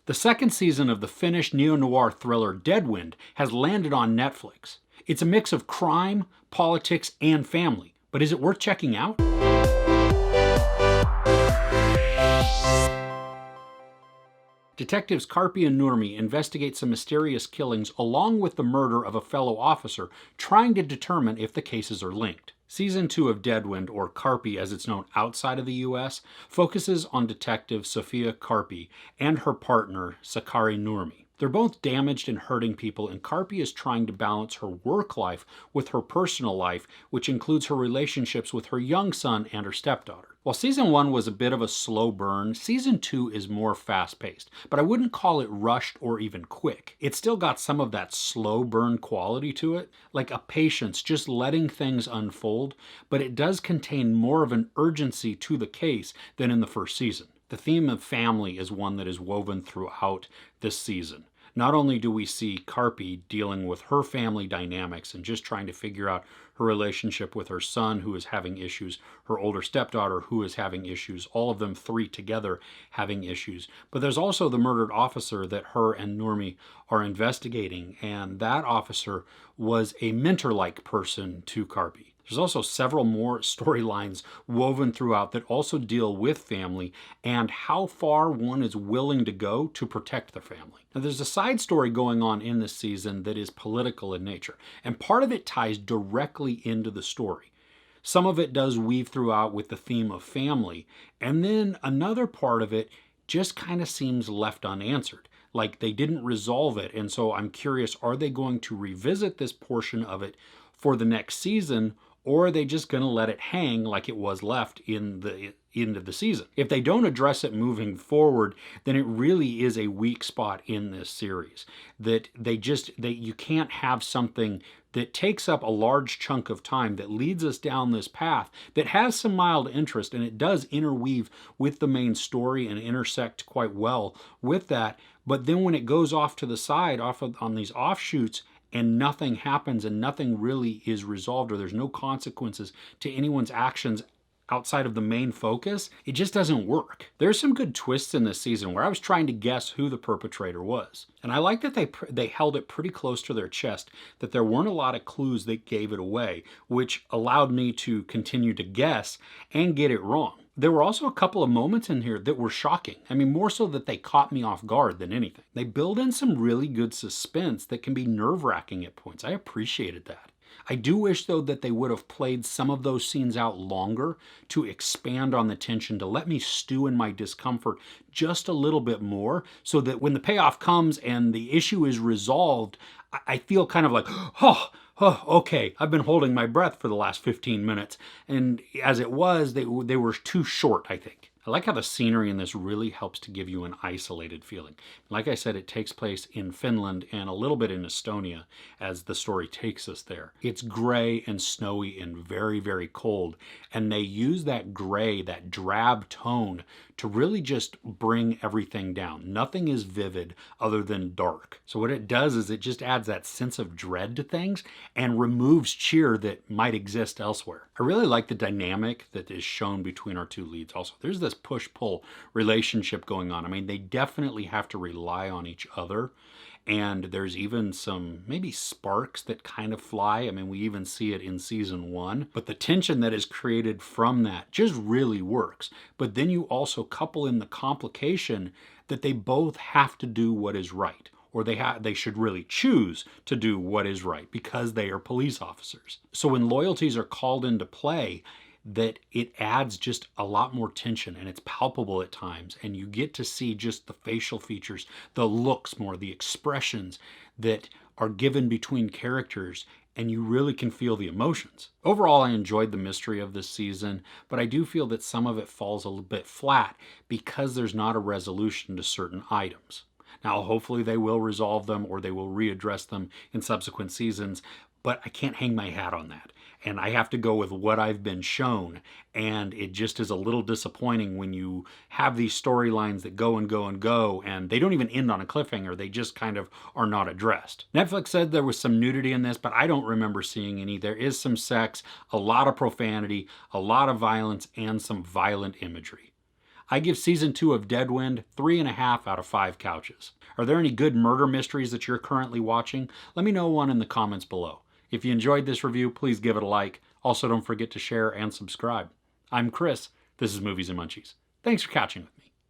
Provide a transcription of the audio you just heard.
The second season of the Finnish neo-noir thriller Deadwind has landed on Netflix. It's a mix of crime, politics, and family. But is it worth checking out? Detectives Karppi and Nurmi investigate some mysterious killings along with the murder of a fellow officer, trying to determine if the cases are linked. Season 2 of Deadwind, or Karppi as it's known outside of the US, focuses on Detective Sofia Karppi and her partner Sakari Nurmi. They're both damaged and hurting people, and Karppi is trying to balance her work life with her personal life, which includes her relationships with her young son and her stepdaughter. While Season 1 was a bit of a slow burn, Season 2 is more fast-paced, but I wouldn't call it rushed or even quick. It's still got some of that slow burn quality to it, like a patience, just letting things unfold, but it does contain more of an urgency to the case than in the first season. The theme of family is one that is woven throughout this season. Not only do we see Karppi dealing with her family dynamics and just trying to figure out her relationship with her son who is having issues, her older stepdaughter who is having issues, all of them three together having issues, but there's also the murdered officer that her and Nurmi are investigating, and that officer was a mentor-like person to Karppi. There's also several more storylines woven throughout that also deal with family and how far one is willing to go to protect their family. Now, there's a side story going on in this season that is political in nature, and part of it ties directly into the story. Some of it does weave throughout with the theme of family, and then another part of it just kind of seems left unanswered. Like they didn't resolve it, and so I'm curious, are they going to revisit this portion of it for the next season, or are they just going to let it hang like it was left in the end of the season? If they don't address it moving forward, then it really is a weak spot in this series. That you can't have something that takes up a large chunk of time that leads us down this path that has some mild interest, and it does interweave with the main story and intersect quite well with that. But then when it goes off to the side, on these offshoots, and nothing happens and nothing really is resolved, or there's no consequences to anyone's actions outside of the main focus, it just doesn't work. There's some good twists in this season where I was trying to guess who the perpetrator was. And I like that they held it pretty close to their chest, that there weren't a lot of clues that gave it away, which allowed me to continue to guess and get it wrong. There were also a couple of moments in here that were shocking. I mean, more so that they caught me off guard than anything. They build in some really good suspense that can be nerve-wracking at points. I appreciated that. I do wish, though, that they would have played some of those scenes out longer to expand on the tension, to let me stew in my discomfort just a little bit more, so that when the payoff comes and the issue is resolved, I feel kind of like, oh, okay, I've been holding my breath for the last 15 minutes. And as it was, they were too short, I think. I like how the scenery in this really helps to give you an isolated feeling. Like I said, it takes place in Finland and a little bit in Estonia as the story takes us there. It's gray and snowy and very, very cold. And they use that gray, that drab tone, to really just bring everything down. Nothing is vivid other than dark. So what it does is it just adds that sense of dread to things and removes cheer that might exist elsewhere. I really like the dynamic that is shown between our two leads also. There's this push-pull relationship going on. I mean, they definitely have to rely on each other. And there's even some maybe sparks that kind of fly. I mean, we even see it in season 1. But the tension that is created from that just really works. But then you also couple in the complication that they both have to do what is right. Or they should really choose to do what is right because they are police officers. So when loyalties are called into play, that it adds just a lot more tension, and it's palpable at times, and you get to see just the facial features, the looks more, the expressions that are given between characters, and you really can feel the emotions. Overall, I enjoyed the mystery of this season, but I do feel that some of it falls a little bit flat because there's not a resolution to certain items. Now, hopefully they will resolve them or they will readdress them in subsequent seasons, but I can't hang my hat on that. And I have to go with what I've been shown. And it just is a little disappointing when you have these storylines that go and go and go, and they don't even end on a cliffhanger. They just kind of are not addressed. Netflix said there was some nudity in this, but I don't remember seeing any. There is some sex, a lot of profanity, a lot of violence, and some violent imagery. I give Season 2 of Deadwind 3.5 out of 5 couches. Are there any good murder mysteries that you're currently watching? Let me know one in the comments below. If you enjoyed this review, please give it a like. Also, don't forget to share and subscribe. I'm Chris. This is Movies and Munchies. Thanks for catching with me.